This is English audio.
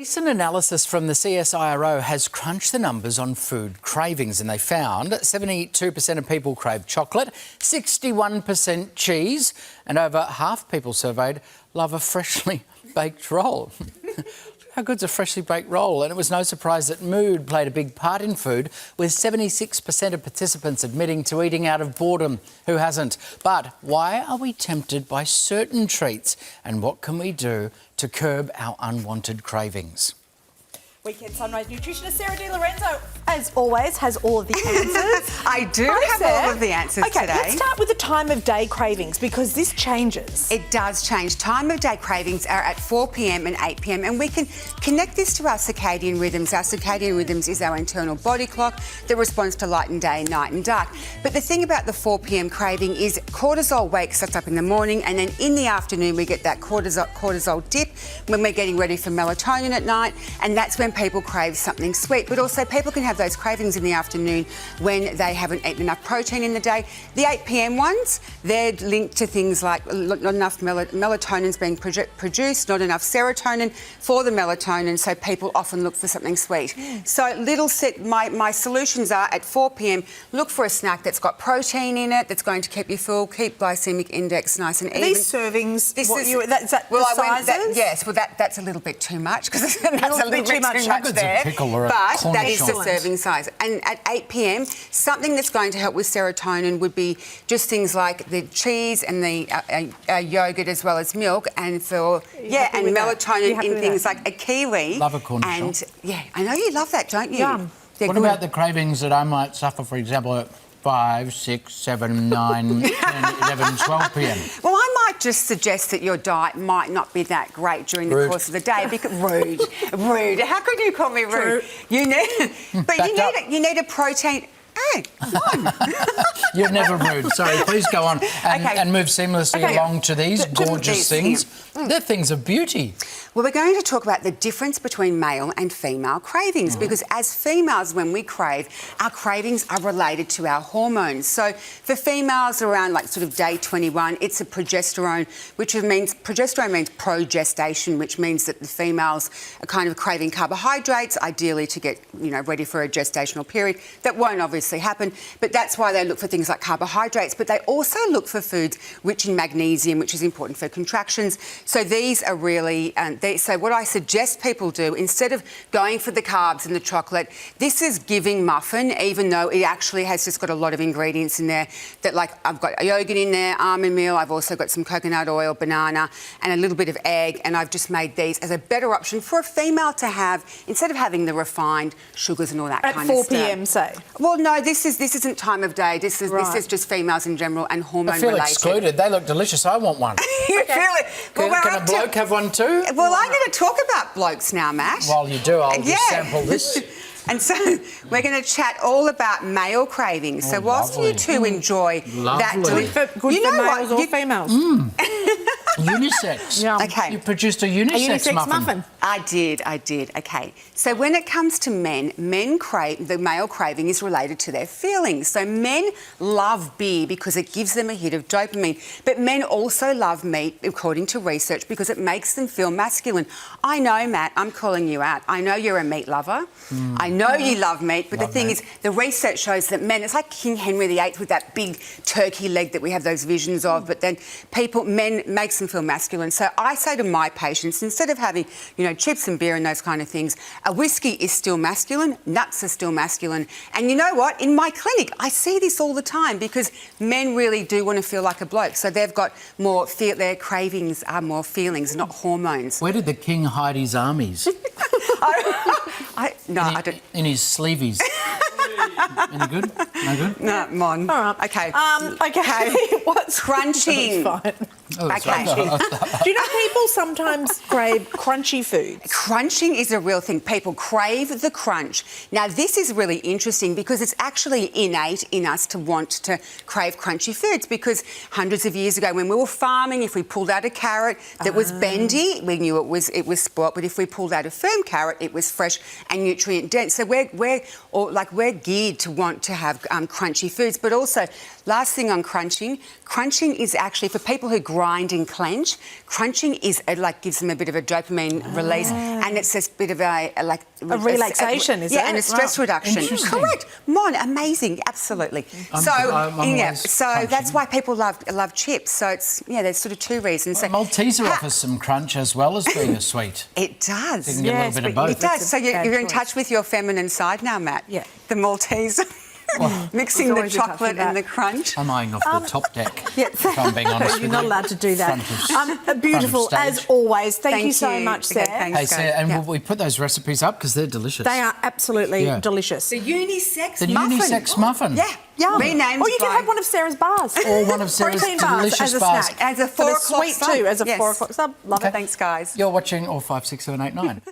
Recent analysis from the CSIRO has crunched the numbers on food cravings, and they found 72% of people crave chocolate, 61% cheese, and over half people surveyed love a freshly baked roll. How good's a freshly baked roll? And it was no surprise that mood played a big part in food, with 76% of participants admitting to eating out of boredom. Who hasn't? But why are we tempted by certain treats, and what can we do to curb our unwanted cravings? Weekend Sunrise nutritionist Sarah Lorenzo, as always, has all of the answers. I do have all of the answers today. Okay, let's start with the time of day cravings, because this changes. It does change. Time of day cravings are at 4 p.m. and 8 p.m. and we can connect this to our circadian rhythms. Our circadian rhythms is our internal body clock that responds to light and day, night and dark. But the thing about the 4 p.m. craving is cortisol wakes us up in the morning, and then in the afternoon we get that cortisol dip when we're getting ready for melatonin at night, and that's when people crave something sweet. But also people can have those cravings in the afternoon when they haven't eaten enough protein in the day. The 8 p.m. ones, they're linked to things like not enough melatonin's being produced, not enough serotonin for the melatonin, so people often look for something sweet. So my solutions are at 4 p.m, look for a snack that's got protein in it, that's going to keep you full, keep glycemic index nice and even. These servings, sizes? Yes, well that's a little bit too much, because that's a little bit too much there. But that is the serving size. And at 8 p.m, something that's going to help with serotonin would be just things like the cheese and the yogurt as well as milk, and melatonin in things like a kiwi. Love a cornichon. And yeah, I know you love that, don't you? Yum. What about the cravings that I might suffer, for example, at 5, 6, 7, 9, 10, 11, 12 p.m? Well, I might just suggest that your diet might not be that great during the course of the day. Because rude. How could you call me rude? True. You need a protein. Hey, come on. You're never rude. Sorry, please go on and move seamlessly along to these gorgeous things. They're things of beauty. Well, we're going to talk about the difference between male and female cravings, because as females, when we crave, our cravings are related to our hormones. So for females around like sort of day 21, it's a progesterone, progesterone means progestation, which means that the females are kind of craving carbohydrates, ideally to get, ready for a gestational period. That won't obviously happen, but that's why they look for things like carbohydrates. But they also look for foods rich in magnesium, which is important for contractions. So these are really, so what I suggest people do, instead of going for the carbs and the chocolate, this is giving muffin, even though it actually has just got a lot of ingredients in there that, like, I've got yogurt in there, almond meal, I've also got some coconut oil, banana, and a little bit of egg, and I've just made these as a better option for a female to have, instead of having the refined sugars and all that kind of stuff. At 4 p.m, say? Well, no, this isn't time of day. This is just females in general and hormone related. I feel excluded. They look delicious. I want one. You feel it? Well, can a bloke have one too? Well, I'm going to talk about blokes now, Matt. While you do, I'll just sample this. And so we're going to chat all about male cravings. So whilst you two enjoy that... Good for males or females? Unisex. Yeah. Okay. You produced a unisex muffin. I did. Okay. So when it comes to men crave, the male craving is related to their feelings. So men love beer because it gives them a hit of dopamine. But men also love meat, according to research, because it makes them feel masculine. I know, Matt, I'm calling you out. I know you're a meat lover. I know you love meat, but the thing is, the research shows that men, it's like King Henry VIII with that big turkey leg that we have those visions of, but then men makes them feel masculine. So I say to my patients, instead of having, chips and beer and those kind of things, a whiskey is still masculine, nuts are still masculine. And you know what? In my clinic, I see this all the time, because men really do want to feel like a bloke. So they've got more, their cravings are more feelings, not hormones. Where did the king hide his armies? I don't. In his sleeveys. Any good? No good? No, Mon. All right. Okay. Okay. What's crunching? That's fine. Okay. Do you know people sometimes crave crunchy foods? Crunching is a real thing. People crave the crunch. Now, this is really interesting because it's actually innate in us to want to crave crunchy foods, because hundreds of years ago when we were farming, if we pulled out a carrot that was bendy, we knew it was spoilt, but if we pulled out a firm carrot, it was fresh and nutrient dense. So we're geared to want to have crunchy foods. But also, last thing on crunching is actually for people who grow grind and clench. Crunching is gives them a bit of a dopamine release, and it's a bit of a relaxation, is it? Yeah, and a stress reduction. Interesting. Correct. Mon, amazing, absolutely. I'm So always that's why people love chips. So it's there's sort of two reasons. So, Malteser offers some crunch as well as being a sweet. It does. You can get a little bit of both. It does. So you're in touch with your feminine side now, Matt. Yeah. The Maltese. Mixing the chocolate and the crunch. I'm eyeing off the top deck. If I'm being honest with you. You're not allowed to do that. Front Beautiful, stage. as always. Thank you so much, Okay, Sarah. thanks, Hey, Sarah, and we put those recipes up because they're delicious. They are absolutely delicious. The unisex The muffin. unisex muffin. Yeah. Yum. Renamed or you can by- have one of Sarah's bars. Or one of Sarah's Protein bars delicious as a bars. snack. As a 4 And o'clock sweet sub. too, as a Yes. 4 o'clock sub. Love it. Thanks, guys. You're watching all 5, 6, 7, 8, 9.